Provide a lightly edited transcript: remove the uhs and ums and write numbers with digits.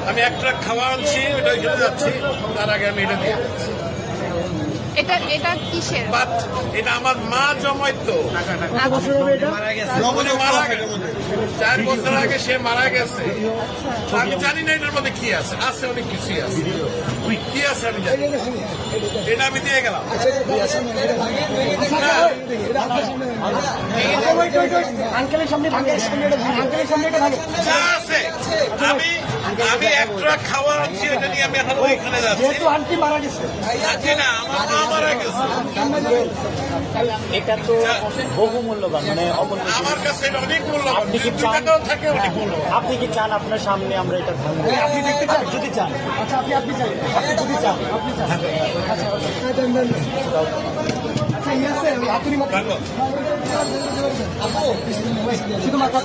আমি এক ট্রাক খাওয়া আনছি, ওটা ওইখানে যাচ্ছি, তার আগে আমি এটা দিয়ে এটা কিসের? বাট এটা আমার মা জমাইতো, মারা গেছে 4 বছর আগে, সে মারা গেছে। আমি জানি না এটার মধ্যে কি আছে, আছে অনেক কিছুই আছে, কি আছে আমি জানি, এটা আমি দিয়ে গেলাম। যা আছে আমি এক ট্রাক খাওয়া আনছি, এটা নিয়ে আমি এখন ওইখানে যাচ্ছি। আন্টি মারা গেছে, না আমার মা মারা গেছে, এটা তো বহু মূল্যবান, মানে আমার কাছে এটা অনেক মূল্যবান, টাকাও থাকে অনেক মূল্যবান। আপনি কি চান আপনার সামনে আমরা এটা ভাঙবো? আপনি দেখতে চান? যদি চান, আচ্ছা আপনি চান, আপনি যদি চান, আপনি চান, আচ্ছা, ভালো। শুধু মাথা